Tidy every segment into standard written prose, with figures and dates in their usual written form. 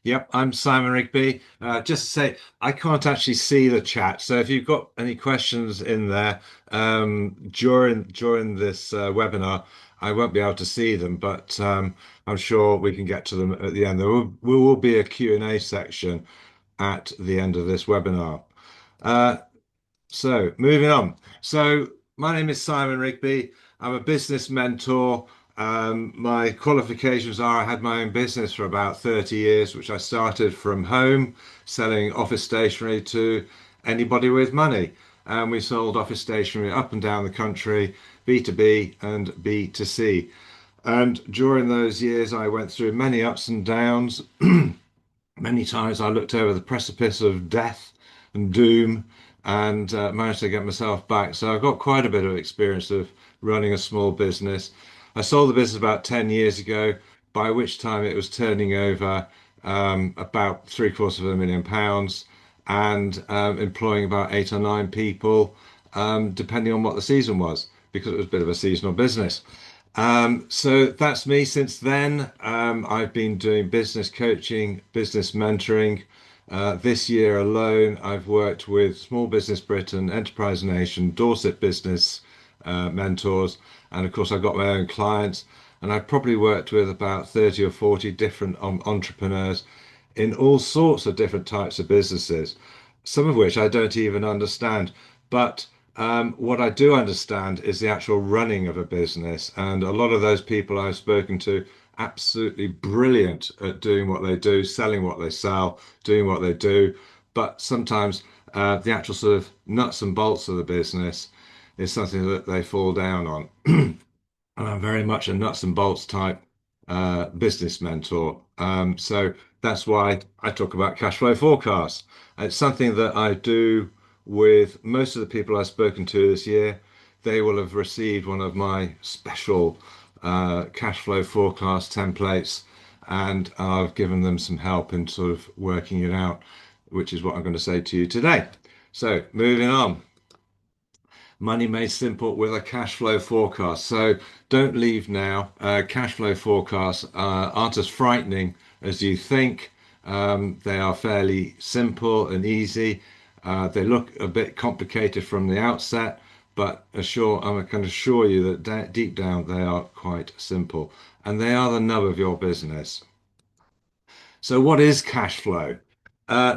Yep, I'm Simon Rigby. Just to say, I can't actually see the chat, so if you've got any questions in there during this webinar, I won't be able to see them, but I'm sure we can get to them at the end. There will be a Q&A section at the end of this webinar. Uh, so moving on. So my name is Simon Rigby. I'm a business mentor. My qualifications are I had my own business for about 30 years, which I started from home, selling office stationery to anybody with money. And we sold office stationery up and down the country, B2B and B2C. And during those years, I went through many ups and downs. Many times I looked over the precipice of death and doom and managed to get myself back. So I've got quite a bit of experience of running a small business. I sold the business about 10 years ago, by which time it was turning over about three-quarters of £1 million and employing about 8 or 9 people, depending on what the season was, because it was a bit of a seasonal business. So that's me since then. I've been doing business coaching, business mentoring. This year alone, I've worked with Small Business Britain, Enterprise Nation, Dorset Business mentors, and of course, I've got my own clients. And I've probably worked with about 30 or 40 different entrepreneurs in all sorts of different types of businesses, some of which I don't even understand. But what I do understand is the actual running of a business. And a lot of those people I've spoken to, absolutely brilliant at doing what they do, selling what they sell, doing what they do. But sometimes the actual sort of nuts and bolts of the business is something that they fall down on. And I'm very much a nuts and bolts type business mentor. So that's why I talk about cash flow forecasts. It's something that I do with most of the people I've spoken to this year. They will have received one of my special cash flow forecast templates, and I've given them some help in sort of working it out, which is what I'm going to say to you today. So moving on. Money made simple with a cash flow forecast. So don't leave now. Cash flow forecasts aren't as frightening as you think. They are fairly simple and easy. They look a bit complicated from the outset, but I can assure you that deep down they are quite simple, and they are the nub of your business. So, what is cash flow?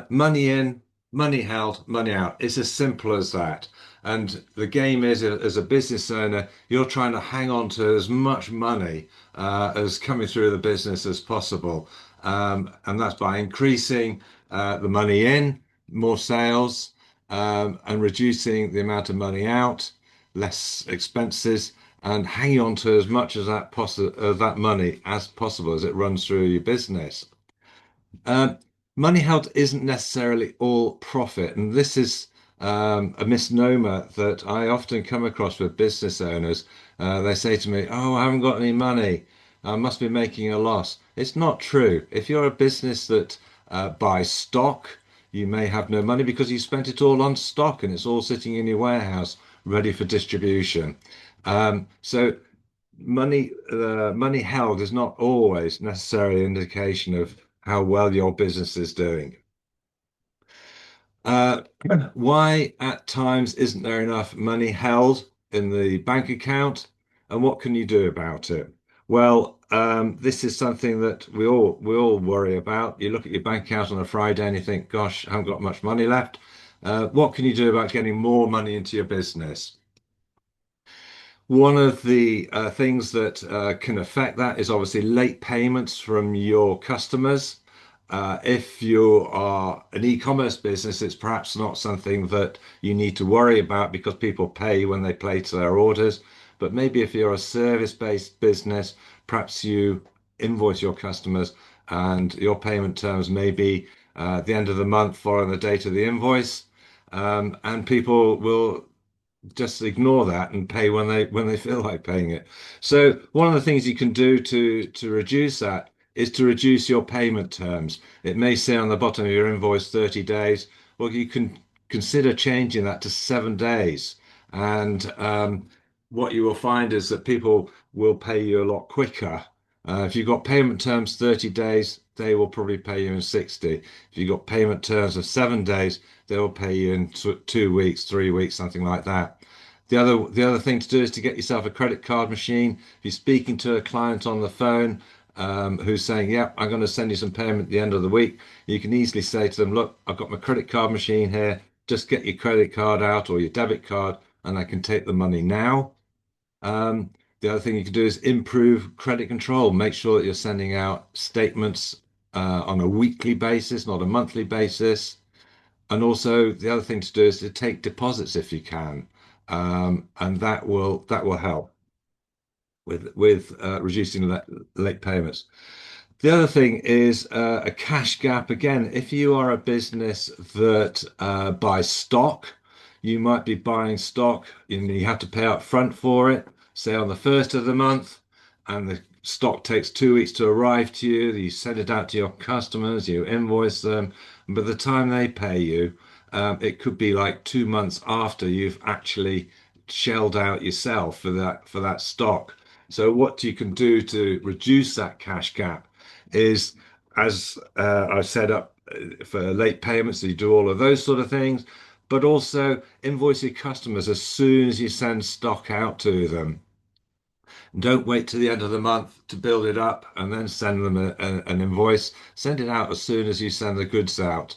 Money in, money held, money out. It's as simple as that. And the game is, as a business owner, you're trying to hang on to as much money as coming through the business as possible. And that's by increasing the money in, more sales, and reducing the amount of money out, less expenses, and hanging on to as much as that money as possible as it runs through your business. Um, Money held isn't necessarily all profit, and this is a misnomer that I often come across with business owners. They say to me, "Oh, I haven't got any money. I must be making a loss." It's not true. If you're a business that buys stock, you may have no money because you spent it all on stock and it's all sitting in your warehouse ready for distribution. So money held is not always necessarily an indication of how well your business is doing. Uh, why at times isn't there enough money held in the bank account, and what can you do about it? Well, this is something that we all worry about. You look at your bank account on a Friday and you think, "Gosh, I haven't got much money left." What can you do about getting more money into your business? One of the things that can affect that is obviously late payments from your customers. If you are an e-commerce business, it's perhaps not something that you need to worry about because people pay when they place their orders. But maybe if you're a service-based business, perhaps you invoice your customers and your payment terms may be the end of the month following the date of the invoice. And people will just ignore that and pay when they feel like paying it. So one of the things you can do to reduce that is to reduce your payment terms. It may say on the bottom of your invoice 30 days. Well, you can consider changing that to 7 days. And what you will find is that people will pay you a lot quicker. If you've got payment terms 30 days, they will probably pay you in 60. If you've got payment terms of 7 days, they will pay you in 2 weeks, 3 weeks, something like that. The other thing to do is to get yourself a credit card machine. If you're speaking to a client on the phone who's saying, "Yeah, I'm going to send you some payment at the end of the week," you can easily say to them, "Look, I've got my credit card machine here. Just get your credit card out or your debit card, and I can take the money now." Um, the other thing you can do is improve credit control. Make sure that you're sending out statements on a weekly basis, not a monthly basis. And also, the other thing to do is to take deposits if you can, and that will help with reducing late payments. The other thing is a cash gap. Again, if you are a business that buys stock, you might be buying stock and you have to pay up front for it, say on the first of the month, and the stock takes 2 weeks to arrive to you. You send it out to your customers, you invoice them, and by the time they pay you, it could be like 2 months after you've actually shelled out yourself for that stock. So what you can do to reduce that cash gap is, as I've set up for late payments, so you do all of those sort of things, but also invoice your customers as soon as you send stock out to them. Don't wait to the end of the month to build it up and then send them an invoice. Send it out as soon as you send the goods out.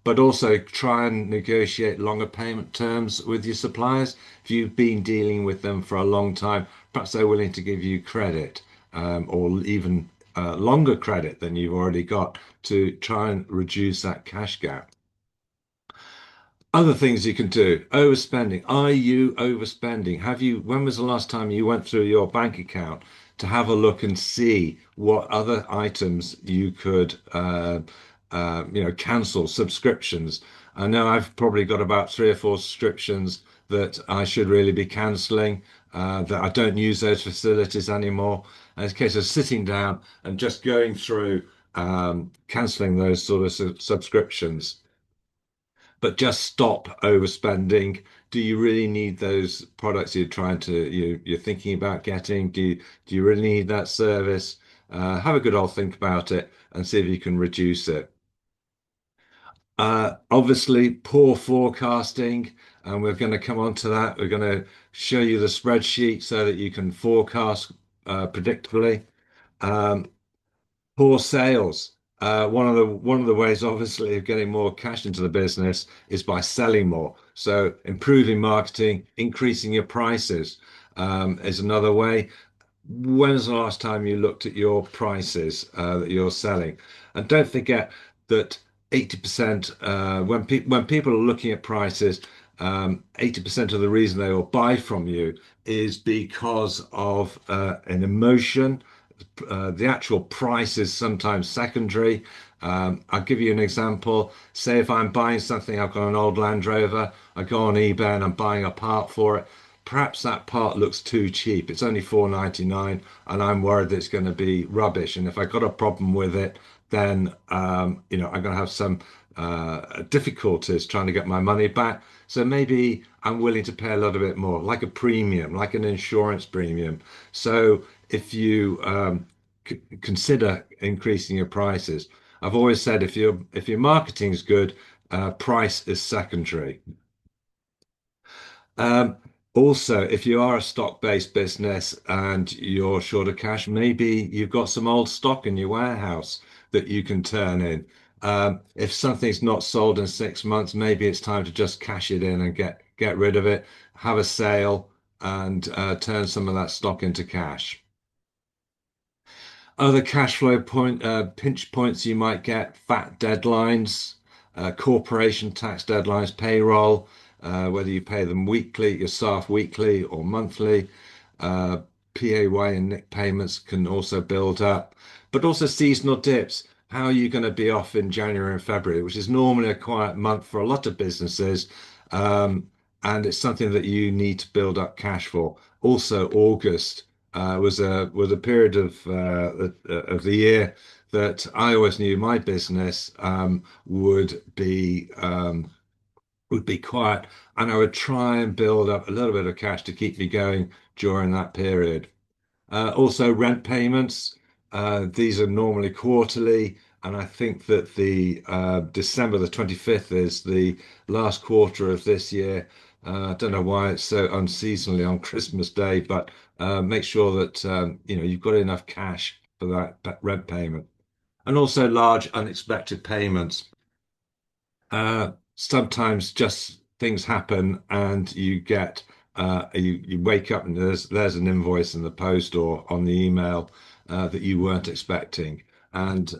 But also try and negotiate longer payment terms with your suppliers. If you've been dealing with them for a long time, perhaps they're willing to give you credit or even longer credit than you've already got to try and reduce that cash gap. Other things you can do. Overspending. Are you overspending? When was the last time you went through your bank account to have a look and see what other items you could, cancel subscriptions? I know I've probably got about 3 or 4 subscriptions that I should really be cancelling, that I don't use those facilities anymore. And it's a case of sitting down and just going through, cancelling those sort of subscriptions, but just stop overspending. Do you really need those products you're thinking about getting? Do you really need that service? Have a good old think about it and see if you can reduce it. Obviously, poor forecasting, and we're going to come on to that. We're going to show you the spreadsheet so that you can forecast predictably. Um, Poor sales. One of the ways, obviously, of getting more cash into the business is by selling more. So improving marketing, increasing your prices, is another way. When's the last time you looked at your prices that you're selling? And don't forget that 80%, when people are looking at prices, 80% of the reason they will buy from you is because of an emotion. The actual price is sometimes secondary. I'll give you an example. Say if I'm buying something, I've got an old Land Rover, I go on eBay and I'm buying a part for it. Perhaps that part looks too cheap. It's only 4.99, and I'm worried that it's going to be rubbish. And if I got a problem with it, then I'm going to have some difficulties trying to get my money back. So maybe I'm willing to pay a little bit more, like a premium, like an insurance premium. So if you consider increasing your prices, I've always said if your marketing is good, price is secondary. Um, Also, if you are a stock-based business and you're short of cash, maybe you've got some old stock in your warehouse that you can turn in. If something's not sold in 6 months, maybe it's time to just cash it in and get rid of it, have a sale, and turn some of that stock into cash. Other cash flow pinch points you might get: fat deadlines, corporation tax deadlines, payroll, whether you pay them weekly, your staff weekly or monthly. Uh, PAY and NIC payments can also build up, but also seasonal dips. How are you going to be off in January and February, which is normally a quiet month for a lot of businesses? Um, and it's something that you need to build up cash for. Also, August was a period of the year that I always knew my business would be quiet, and I would try and build up a little bit of cash to keep me going during that period. Also, rent payments. These are normally quarterly. And I think that the December the 25th is the last quarter of this year. I don't know why it's so unseasonally on Christmas Day, but make sure that you've got enough cash for that rent payment, and also large unexpected payments. Sometimes just things happen, and you wake up and there's an invoice in the post or on the email that you weren't expecting, and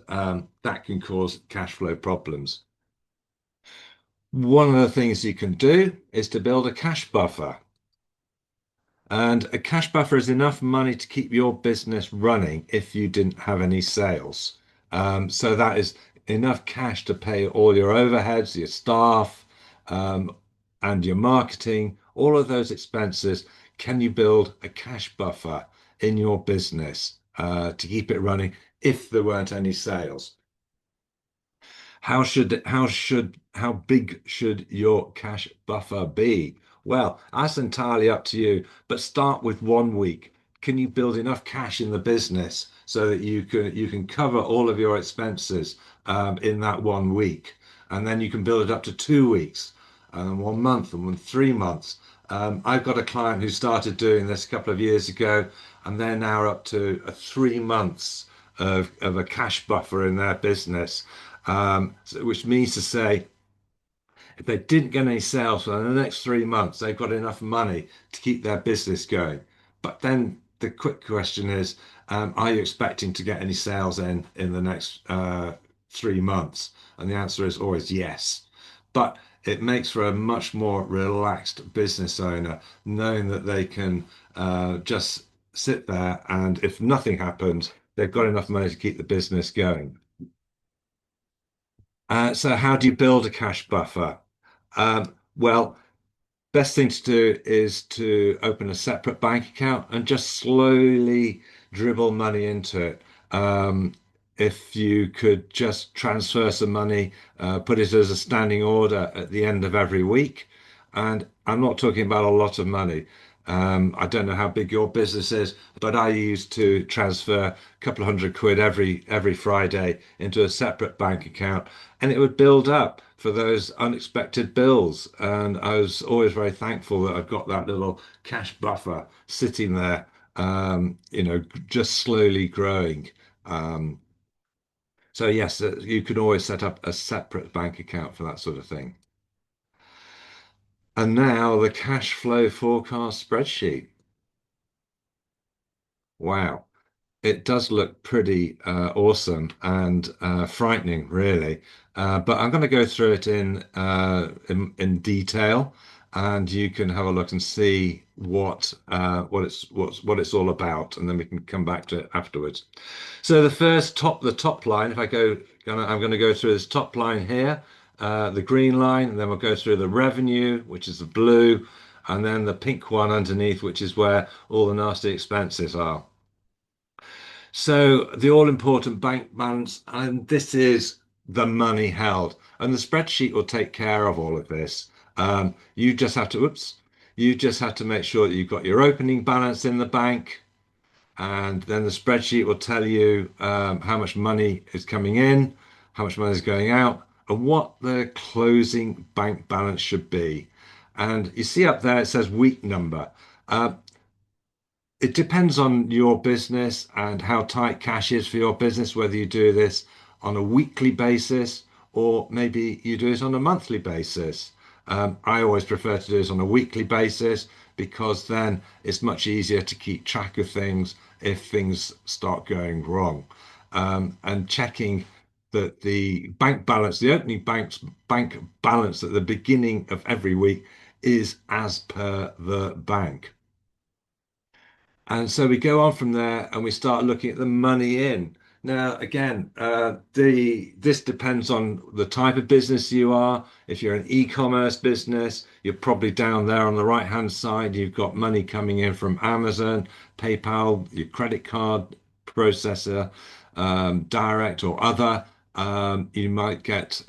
that can cause cash flow problems. One of the things you can do is to build a cash buffer. And a cash buffer is enough money to keep your business running if you didn't have any sales. So that is enough cash to pay all your overheads, your staff, um, and your marketing, all of those expenses. Can you build a cash buffer in your business to keep it running if there weren't any sales? How big should your cash buffer be? Well, that's entirely up to you, but start with 1 week. Can you build enough cash in the business so that you can cover all of your expenses in that 1 week, and then you can build it up to 2 weeks, and 1 month, and 3 months. I've got a client who started doing this a couple of years ago, and they're now up to 3 months of a cash buffer in their business, which means to say, if they didn't get any sales for the next 3 months, they've got enough money to keep their business going. But then the quick question is, are you expecting to get any sales in the next 3 months? And the answer is always yes. But it makes for a much more relaxed business owner, knowing that they can just sit there, and if nothing happens, they've got enough money to keep the business going. So how do you build a cash buffer? Well, best thing to do is to open a separate bank account and just slowly dribble money into it. If you could just transfer some money, put it as a standing order at the end of every week. And I'm not talking about a lot of money. I don't know how big your business is, but I used to transfer a couple of £100 every Friday into a separate bank account, and it would build up for those unexpected bills. And I was always very thankful that I've got that little cash buffer sitting there, just slowly growing. Um, so yes, you can always set up a separate bank account for that sort of thing. And now the cash flow forecast spreadsheet. Wow. It does look pretty awesome and frightening, really. But I'm going to go through it in detail, and you can have a look and see what it's all about, and then we can come back to it afterwards. So the top line. If I go, I'm going to go through this top line here, the green line, and then we'll go through the revenue, which is the blue, and then the pink one underneath, which is where all the nasty expenses are. So the all-important bank balance, and this is the money held. And the spreadsheet will take care of all of this. You just have to, oops, you just have to make sure that you've got your opening balance in the bank, and then the spreadsheet will tell you how much money is coming in, how much money is going out, and what the closing bank balance should be. And you see up there it says week number. Uh, it depends on your business and how tight cash is for your business, whether you do this on a weekly basis or maybe you do it on a monthly basis. I always prefer to do this on a weekly basis because then it's much easier to keep track of things if things start going wrong. And checking that the bank balance, the opening bank balance at the beginning of every week is as per the bank. And so we go on from there and we start looking at the money in. Now, again, this depends on the type of business you are. If you're an e-commerce business, you're probably down there on the right-hand side. You've got money coming in from Amazon, PayPal, your credit card processor, direct or other. You might get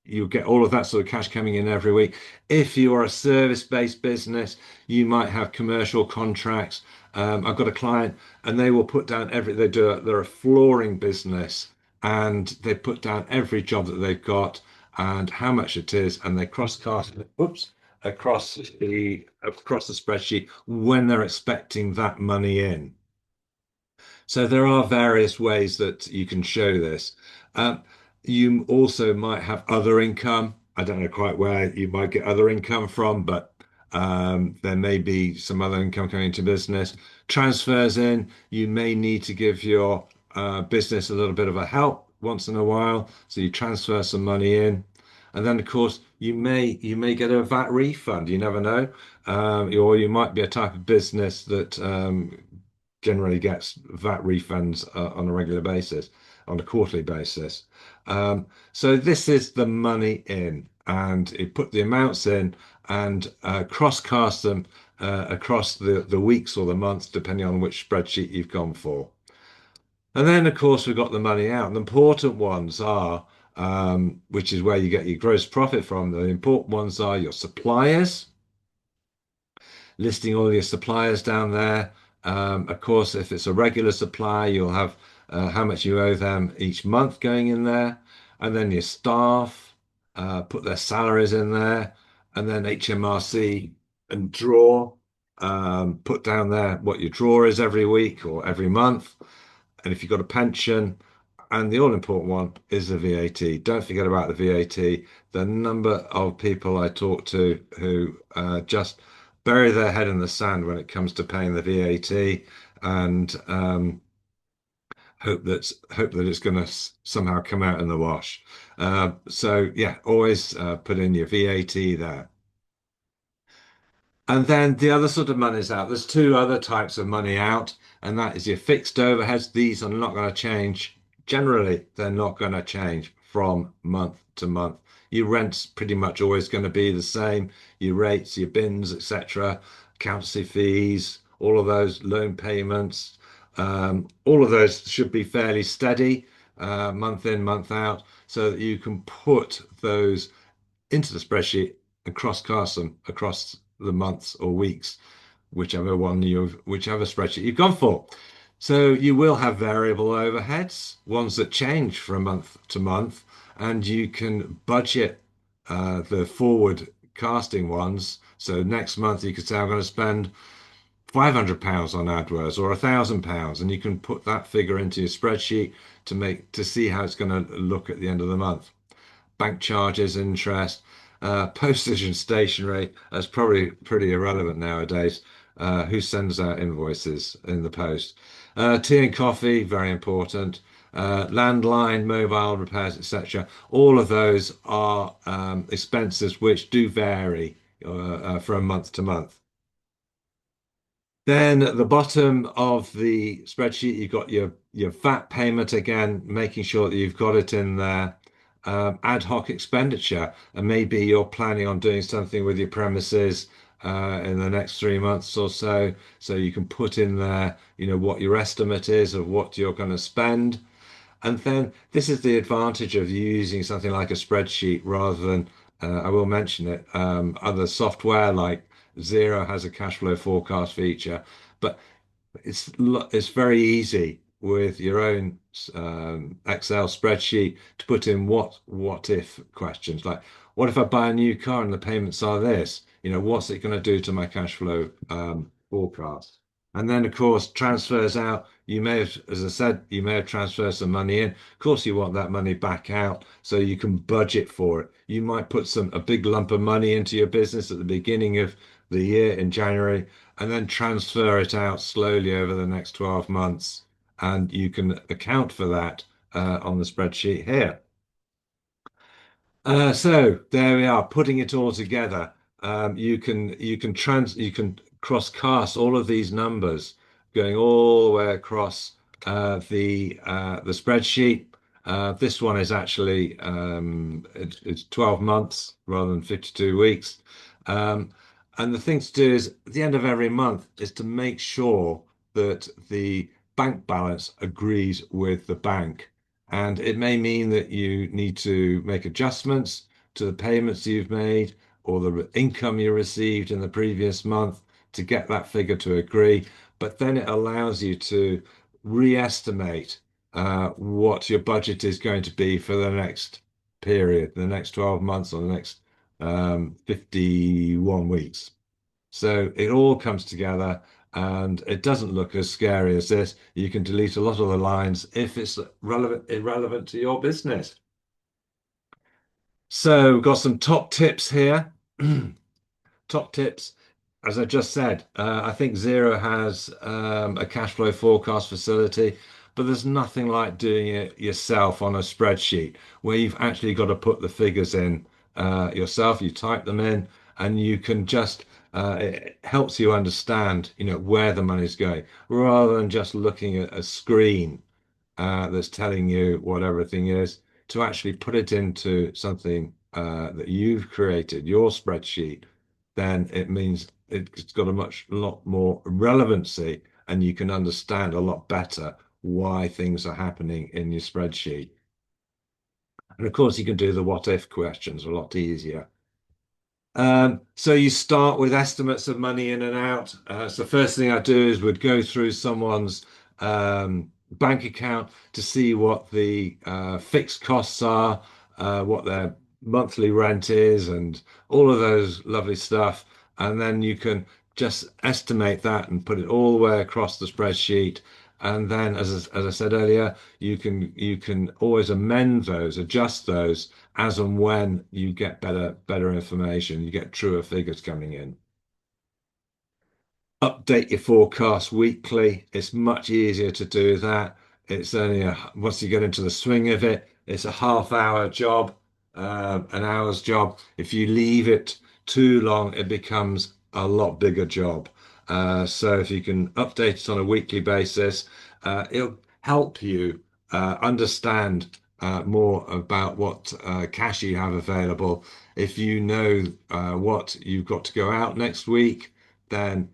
you'll get all of that sort of cash coming in every week. If you are a service-based business, you might have commercial contracts. I've got a client, and they will put down they're a flooring business, and they put down every job that they've got and how much it is, and they cross-cast it, oops, across the spreadsheet when they're expecting that money in. So there are various ways that you can show this. Um, you also might have other income. I don't know quite where you might get other income from, but there may be some other income coming into business. Transfers in, you may need to give your business a little bit of a help once in a while. So you transfer some money in. And then, of course, you may get a VAT refund. You never know, or you might be a type of business that generally gets VAT refunds on a regular basis, on a quarterly basis. So this is the money in, and it put the amounts in and cross-cast them across the weeks or the months, depending on which spreadsheet you've gone for. And then, of course, we've got the money out. And the important ones are, which is where you get your gross profit from. The important ones are your suppliers, listing all your suppliers down there. Of course, if it's a regular supplier, you'll have how much you owe them each month going in there, and then your staff, put their salaries in there, and then HMRC and draw, put down there what your draw is every week or every month, and if you've got a pension. And the all important one is the VAT. Don't forget about the VAT. The number of people I talk to who just bury their head in the sand when it comes to paying the VAT and hope that it's going to somehow come out in the wash. So yeah, always put in your VAT there. And then the other sort of money's out. There's two other types of money out, and that is your fixed overheads. These are not going to change. Generally, they're not going to change from month to month. Your rent's pretty much always going to be the same. Your rates, your bins, etc., accountancy fees, all of those loan payments, all of those should be fairly steady, month in, month out, so that you can put those into the spreadsheet and cross-cast them across the months or weeks, whichever spreadsheet you've gone for. So you will have variable overheads, ones that change from month to month, and you can budget the forward casting ones. So next month you could say, I'm going to spend £500 on AdWords or £1,000, and you can put that figure into your spreadsheet to see how it's going to look at the end of the month. Bank charges, interest, postage and stationery. That's probably pretty irrelevant nowadays. Who sends out invoices in the post? Tea and coffee, very important. Landline, mobile repairs, etc. All of those are expenses which do vary from month to month. Then at the bottom of the spreadsheet, you've got your VAT payment again, making sure that you've got it in there. Ad hoc expenditure, and maybe you're planning on doing something with your premises in the next 3 months or so. So you can put in there, what your estimate is of what you're going to spend. And then this is the advantage of using something like a spreadsheet rather than, I will mention it, other software like Zero has a cash flow forecast feature, but it's very easy with your own Excel spreadsheet to put in what if questions like what if I buy a new car and the payments are this? What's it going to do to my cash flow forecast? And then, of course, transfers out. You may have, as I said, you may have transferred some money in. Of course, you want that money back out so you can budget for it. You might put a big lump of money into your business at the beginning of the year in January and then transfer it out slowly over the next 12 months. And you can account for that on the spreadsheet here. So there we are, putting it all together. You can cross cast all of these numbers going all the way across the spreadsheet. This one is actually it's 12 months rather than 52 weeks. Um, and the thing to do is at the end of every month is to make sure that the bank balance agrees with the bank. And it may mean that you need to make adjustments to the payments you've made or the income you received in the previous month to get that figure to agree. But then it allows you to re-estimate what your budget is going to be for the next period, the next 12 months or the next 51 weeks. So it all comes together and it doesn't look as scary as this. You can delete a lot of the lines if it's irrelevant to your business. So, we've got some top tips here. Top tips. As I just said, I think Zero has a cash flow forecast facility, but there's nothing like doing it yourself on a spreadsheet where you've actually got to put the figures in yourself. You type them in, and you can just it helps you understand, where the money's going, rather than just looking at a screen that's telling you what everything is, to actually put it into something that you've created, your spreadsheet, then it means it's got a lot more relevancy and you can understand a lot better why things are happening in your spreadsheet. And of course, you can do the what if questions a lot easier. So you start with estimates of money in and out. So first thing I do is would go through someone's bank account to see what the fixed costs are, what their monthly rent is, and all of those lovely stuff. And then you can just estimate that and put it all the way across the spreadsheet. And then, as I said earlier, you can always amend those, adjust those as and when you get better information, you get truer figures coming in. Update your forecast weekly. It's much easier to do that. It's only once you get into the swing of it, it's a half-hour job, an hour's job. If you leave it too long, it becomes a lot bigger job. So if you can update it on a weekly basis, it'll help you understand more about what cash you have available. If you know what you've got to go out next week, then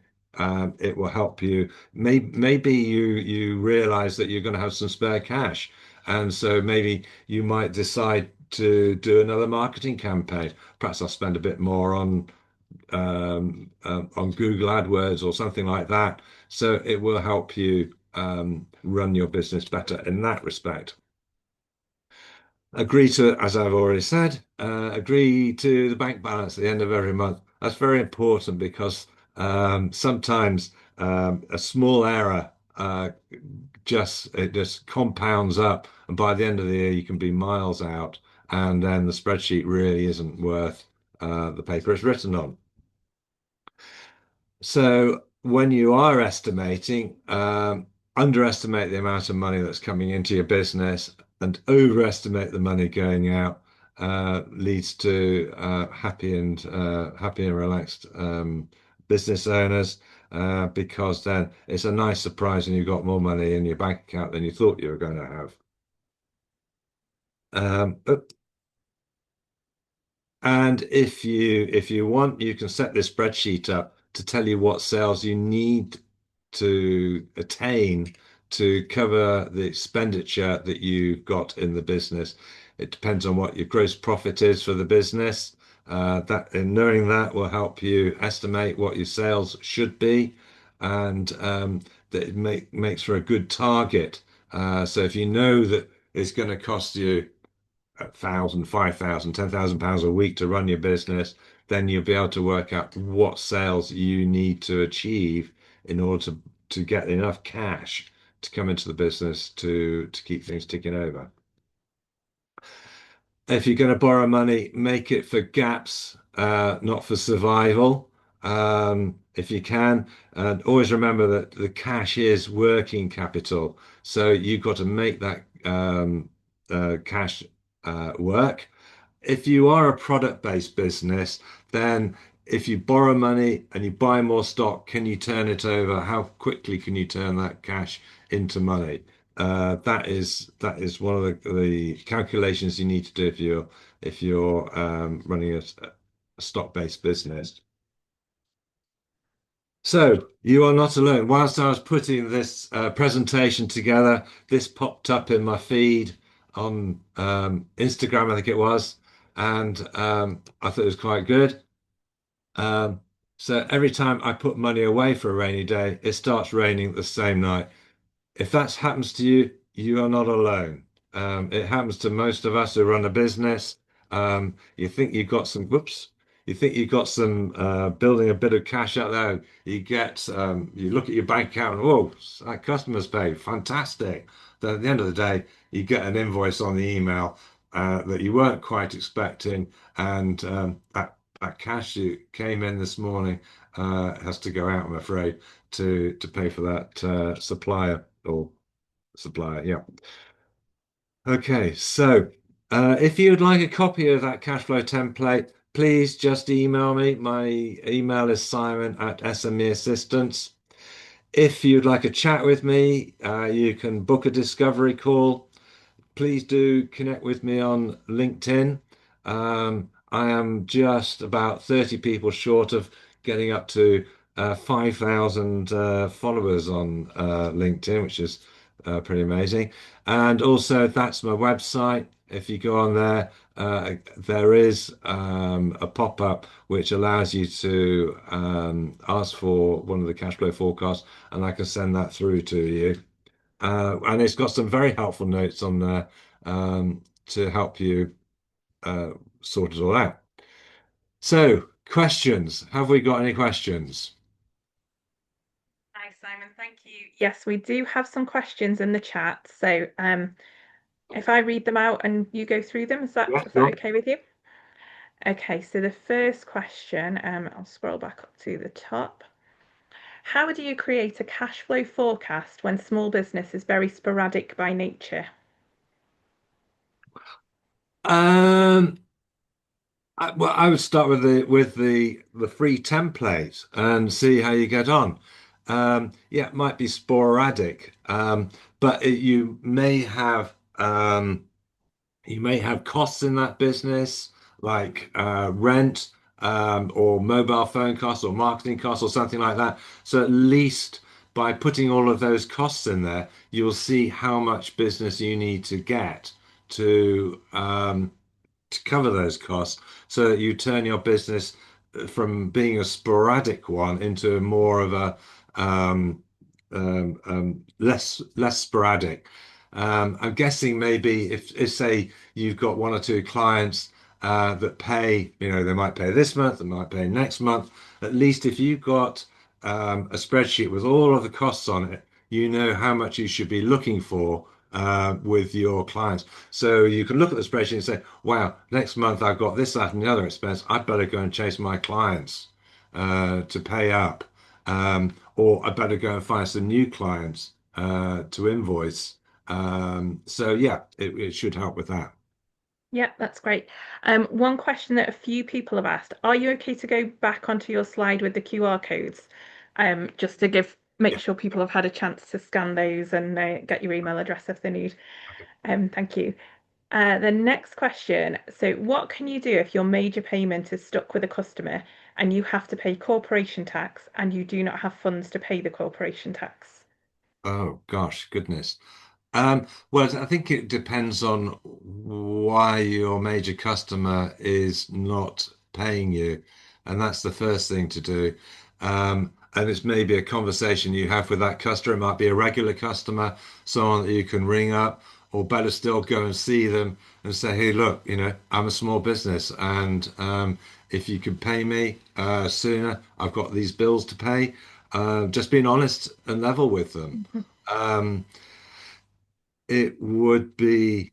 it will help you. Maybe you realize that you're going to have some spare cash, and so maybe you might decide to do another marketing campaign. Perhaps I'll spend a bit more on Google AdWords or something like that. So it will help you run your business better in that respect. Agree to, as I've already said, agree to the bank balance at the end of every month. That's very important because sometimes a small error just compounds up, and by the end of the year you can be miles out, and then the spreadsheet really isn't worth the paper it's written on. So when you are estimating, underestimate the amount of money that's coming into your business and overestimate the money going out leads to happy and relaxed business owners because then it's a nice surprise and you've got more money in your bank account than you thought you were going to have. But And if you want, you can set this spreadsheet up to tell you what sales you need to attain to cover the expenditure that you've got in the business. It depends on what your gross profit is for the business. That and knowing that will help you estimate what your sales should be, and that makes for a good target. So if you know that it's going to cost you 1,000, 5,000, 10,000 pounds a week to run your business, then you'll be able to work out what sales you need to achieve in order to get enough cash to come into the business to keep things ticking over. If you're going to borrow money, make it for gaps, not for survival. If you can, and always remember that the cash is working capital. So you've got to make that cash work. If you are a product-based business, then if you borrow money and you buy more stock, can you turn it over? How quickly can you turn that cash into money? That is one of the calculations you need to do if you're running a stock-based business. So you are not alone. Whilst I was putting this presentation together, this popped up in my feed on Instagram, I think it was, and I thought it was quite good. Um, so every time I put money away for a rainy day, it starts raining the same night. If that happens to you, you are not alone. It happens to most of us who run a business. You think you've got some, whoops, you think you've got some building a bit of cash out there. You look at your bank account and, whoa, that customer's paid. Fantastic. Then at the end of the day, you get an invoice on the email that you weren't quite expecting. And that cash that came in this morning has to go out, I'm afraid, to pay for that supplier. Yeah. Okay. So, if you'd like a copy of that cash flow template, please just email me. My email is Simon at SME Assistance. If you'd like a chat with me, you can book a discovery call. Please do connect with me on LinkedIn. I am just about 30 people short of getting up to 5,000 followers on LinkedIn, which is pretty amazing. And also, that's my website. If you go on there, there is a pop-up which allows you to ask for one of the cash flow forecasts, and I can send that through to you. And it's got some very helpful notes on there to help you uh, sort it all out. So, questions. Have we got any questions? Hi, Simon. Thank you. Yes, we do have some questions in the chat. So, if I read them out and you go through them, is that Yeah, is that sure. okay with you? Okay, so the first question, I'll scroll back up to the top. How do you create a cash flow forecast when small business is very sporadic by nature? Um, well, I would start with the free template and see how you get on. Yeah, it might be sporadic, but you may have costs in that business, like rent, or mobile phone costs, or marketing costs, or something like that. So at least by putting all of those costs in there, you'll see how much business you need to get to cover those costs, so that you turn your business from being a sporadic one into more of a less sporadic. I'm guessing maybe if say you've got one or two clients that pay, they might pay this month, they might pay next month. At least if you've got a spreadsheet with all of the costs on it, you know how much you should be looking for with your clients. So you can look at the spreadsheet and say, wow, next month I've got this, that, and the other expense. I'd better go and chase my clients to pay up. Or I better go and find some new clients to invoice. So yeah, it should help with that. Yeah, that's great. One question that a few people have asked, are you okay to go back onto your slide with the QR codes? Just to make Yeah. sure people have had a chance to scan those and get your email address if they need. Thank you. The next question. So, what can you do if your major payment is stuck with a customer and you have to pay corporation tax and you do not have funds to pay the corporation tax? Oh gosh, goodness. Well, I think it depends on why your major customer is not paying you, and that's the first thing to do. And it's maybe a conversation you have with that customer. It might be a regular customer, someone that you can ring up, or better still, go and see them and say, "Hey, look, I'm a small business, and if you could pay me sooner, I've got these bills to pay." Just being honest and level with them. Um, it would be,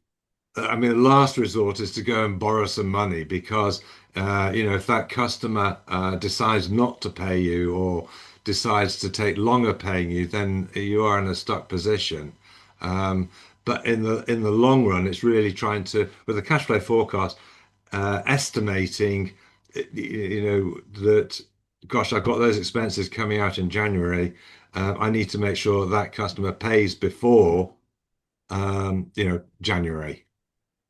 I mean, the last resort is to go and borrow some money because, if that customer decides not to pay you or decides to take longer paying you, then you are in a stuck position. Um, but in the long run, it's really trying to, with a cash flow forecast, estimating, that, gosh, I've got those expenses coming out in January. I need to make sure that customer pays before January.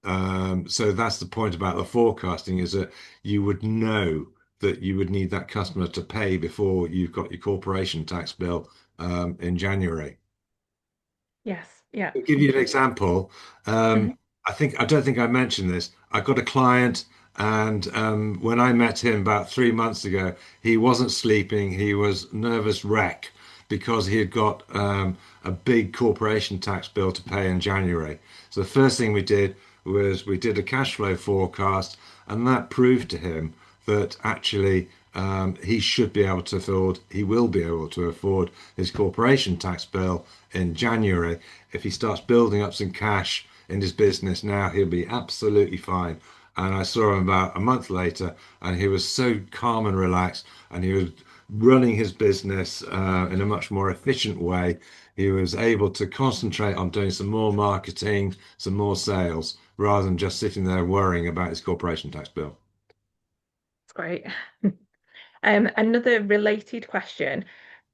So that's the point about the forecasting is that you would know that you would need that customer to pay before you've got your corporation tax bill in January. Yes, yeah, To give you thank an you. example, Mhm. I don't think I mentioned this. I got a client, and when I met him about 3 months ago, he wasn't sleeping. He was nervous wreck because he had got a big corporation tax bill to pay in January. So the first thing we did was we did a cash flow forecast, and that proved to him that actually he should be able to afford, he will be able to afford his corporation tax bill in January. If he starts building up some cash in his business now, he'll be absolutely fine. And I saw him about a month later, and he was so calm and relaxed, and he was running his business in a much more efficient way. He was able to concentrate on doing some more marketing, some more sales, rather than just sitting there worrying about his corporation tax bill. It's great. Another related question.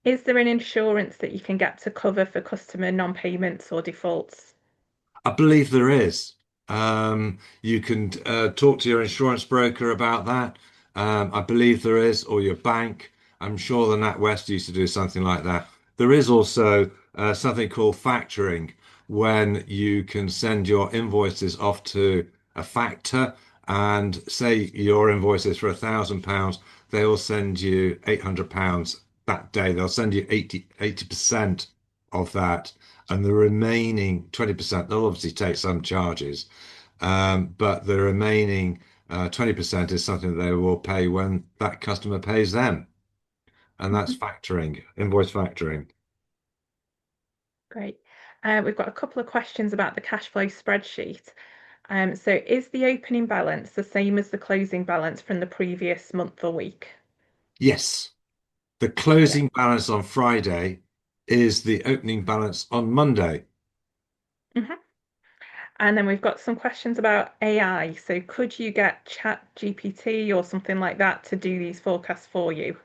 Is there an insurance that you can get to cover for customer non-payments or defaults? I believe there is. You can talk to your insurance broker about that. I believe there is, or your bank. I'm sure the NatWest used to do something like that. There is also something called factoring, when you can send your invoices off to a factor, and say your invoice is for £1,000, they will send you £800 that day. They'll send you 80% of that, and the remaining 20%, they'll obviously take some charges, but the remaining 20% is something that they will pay when that customer pays them. And that's Mhm. factoring, invoice factoring. Great. We've got a couple of questions about the cash flow spreadsheet. So is the opening balance the same as the closing balance from the previous month or week? Yes, the Yeah. closing balance on Friday is the opening balance on Monday. hmm And then we've got some questions about AI. So could you get Chat GPT or something like that to do these forecasts for you?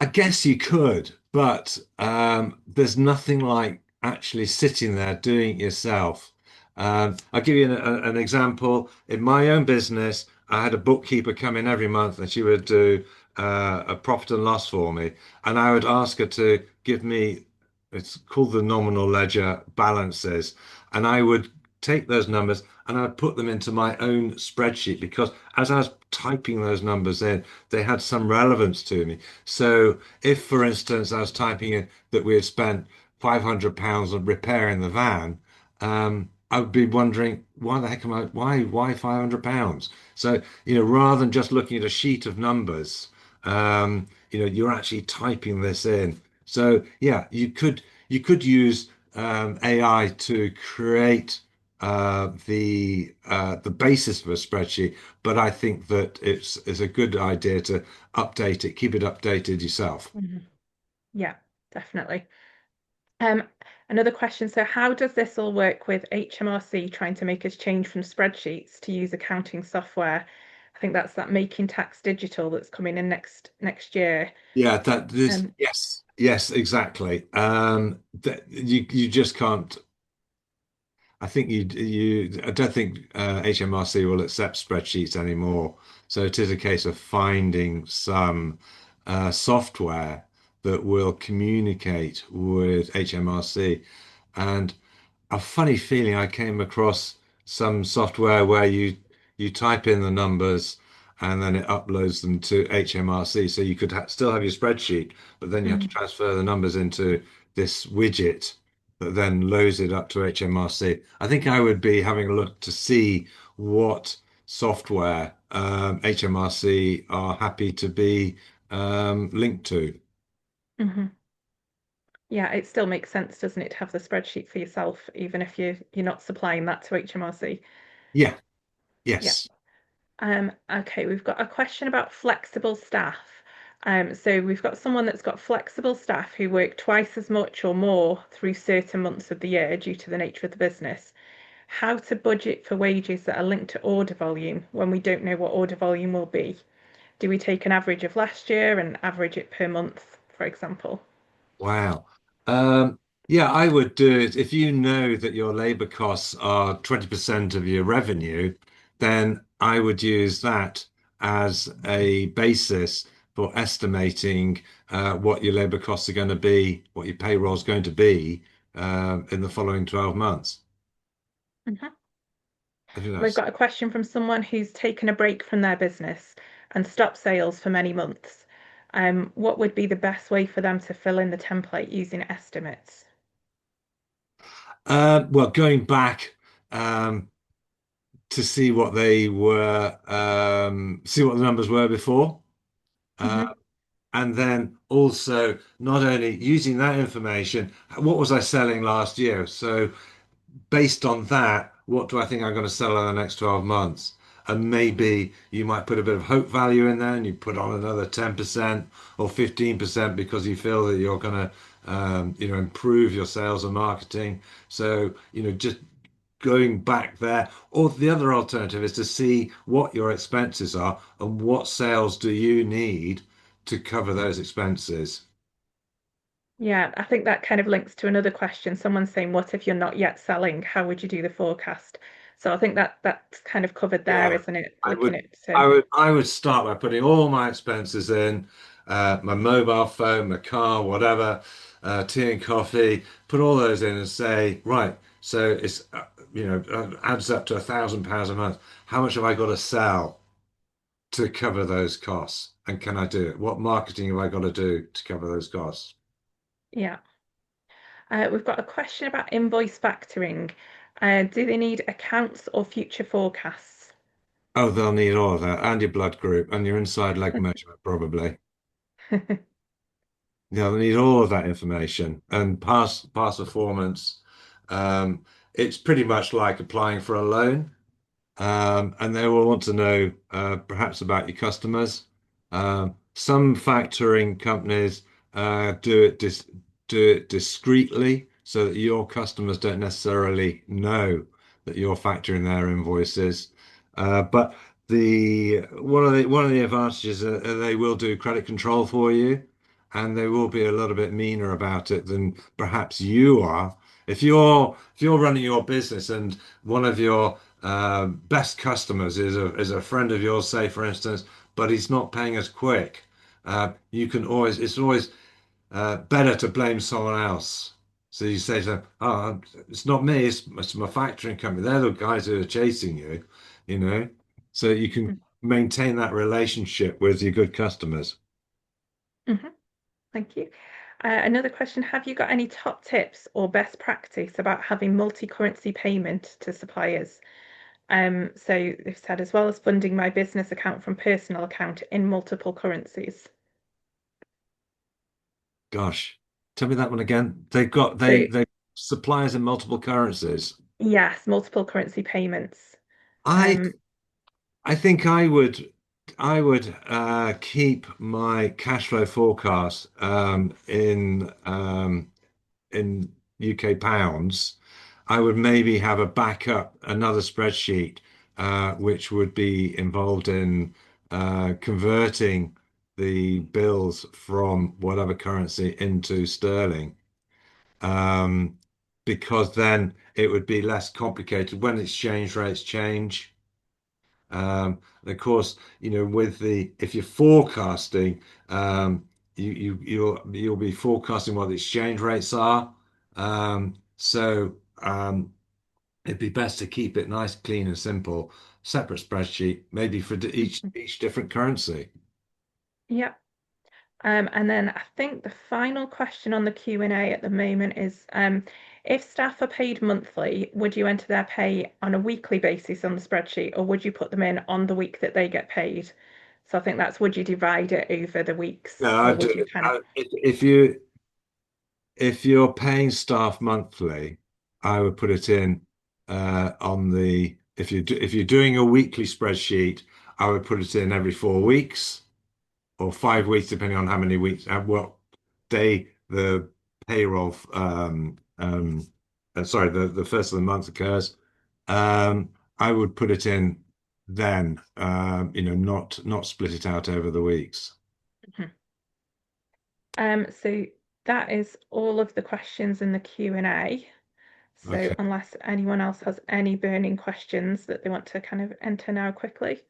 I guess you could, but there's nothing like actually sitting there doing it yourself. I'll give you an example. In my own business, I had a bookkeeper come in every month, and she would do a profit and loss for me. And I would ask her to give me, it's called the nominal ledger balances. And I would take those numbers and I'd put them into my own spreadsheet, because as I was typing those numbers in, they had some relevance to me. So if, for instance, I was typing in that we had spent £500 on repairing the van, I would be wondering, why the heck am I, why £500? So, rather than just looking at a sheet of numbers, you're actually typing this in. So yeah, you could use AI to create the basis for a spreadsheet, but I think that it's a good idea to update it, keep it updated yourself. Mhm. Yeah, definitely. Um, Another question. So how does this all work with HMRC trying to make us change from spreadsheets to use accounting software? I think that's that Making Tax Digital that's coming in next year. Yeah, that this Um, yes, yes, exactly. That you just can't. I don't think HMRC will accept spreadsheets anymore. So it is a case of finding some software that will communicate with HMRC. And a funny feeling, I came across some software where you type in the numbers and then it uploads them to HMRC. So you could still have your spreadsheet, but then you have to mm, transfer the numbers into this widget that then loads it up to HMRC. I think I would be having a look to see what software HMRC are happy to be linked to. mhm. Yeah, it still makes sense, doesn't it, to have the spreadsheet for yourself, even if you're not supplying that to HMRC. Yeah, Yeah. yes. Okay, we've got a question about flexible staff. So we've got someone that's got flexible staff who work twice as much or more through certain months of the year due to the nature of the business. How to budget for wages that are linked to order volume when we don't know what order volume will be? Do we take an average of last year and average it per month, for example? Wow. Um, yeah, I would do it if you know that your labor costs are 20% of your revenue, then I would use that as a basis for estimating what your labor costs are going to be, what your payroll is going to be in the following 12 months. Mhm. I think We've that's got a question from someone who's taken a break from their business and stopped sales for many months. What would be the best way for them to fill in the template using estimates? Well, going back um, to see what they were, see what the numbers were before. Uh, Hmm. and then also not only using that information, what was I selling last year? So based on that, what do I think I'm going to sell in the next 12 months? And maybe you might put a bit of hope value in there and you put on another 10% or 15% because you feel that you're going to, improve your sales and marketing. So, just going back there. Or the other alternative is to see what your expenses are and what sales do you need to cover those expenses. Yeah, I think that kind of links to another question. Someone's saying, what if you're not yet selling? How would you do the forecast? So I think that that's kind of covered there, Yeah, isn't it? I Looking would, at I would start by putting all my expenses in, my mobile phone, my car, whatever, tea and coffee, put all those in and say, right, so it's, adds up to £1,000 a month. How much have I got to sell to cover those costs? And can I do it? What marketing have I got to do to cover those costs? yeah. We've got a question about invoice factoring. Do they need accounts or future forecasts? Oh, they'll need all of that and your blood group and your inside leg measurement, probably. Yeah, they need all of that information and past performance. Um, it's pretty much like applying for a loan. And they will want to know perhaps about your customers. Some factoring companies do it discreetly so that your customers don't necessarily know that you're factoring their invoices. But the one of the advantages they will do credit control for you, and they will be a little bit meaner about it than perhaps you are. If you're running your business and one of your best customers is a friend of yours, say for instance, but he's not paying us quick. You can always it's always better to blame someone else. So you say to them, "Oh, it's not me. It's my factoring company. They're the guys who are chasing you," you know. So you can maintain that relationship with your good customers. Hmm. Thank you. Another question, have you got any top tips or best practice about having multi-currency payment to suppliers? So they've said as well as funding my business account from personal account in multiple currencies. Gosh, tell me that one again. They've got So they suppliers in multiple currencies. yes, multiple currency payments. I Um, I think I would keep my cash flow forecast in UK pounds. I would maybe have a backup, another spreadsheet, which would be involved in converting the bills from whatever currency into sterling, um, because then it would be less complicated when exchange rates change. And of course, with the if you're forecasting, you'll be forecasting what the exchange rates are. So it'd be best to keep it nice, clean, and simple. Separate spreadsheet, maybe for each different currency. yeah. And then I think the final question on the Q&A at the moment is if staff are paid monthly, would you enter their pay on a weekly basis on the spreadsheet, or would you put them in on the week that they get paid? So I think that's would you divide it over the weeks, No, I or would do. you kind of If you're paying staff monthly, I would put it in on the if you're doing a weekly spreadsheet, I would put it in every 4 weeks or 5 weeks, depending on how many weeks what day the payroll sorry, the first of the month occurs. Um, I would put it in then, not split it out over the weeks. so that is all of the questions in the Q&A. So Okay. unless anyone else has any burning questions that they want to kind of enter now quickly.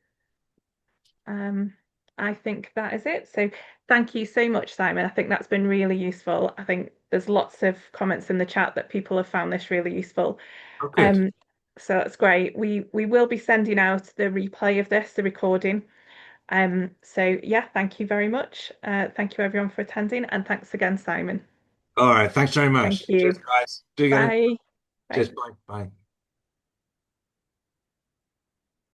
Um, I think that is it. So thank you so much, Simon. I think that's been really useful. I think there's lots of comments in the chat that people have found this really useful. Oh, good. Um, so that's great. We will be sending out the replay of this, the recording. So yeah, thank you very much. Thank you everyone for attending, and thanks again, Simon. All right. Thanks very Thank much. Cheers, you. guys. Do get in. Bye. Cheers. Bye. Bye. Bye.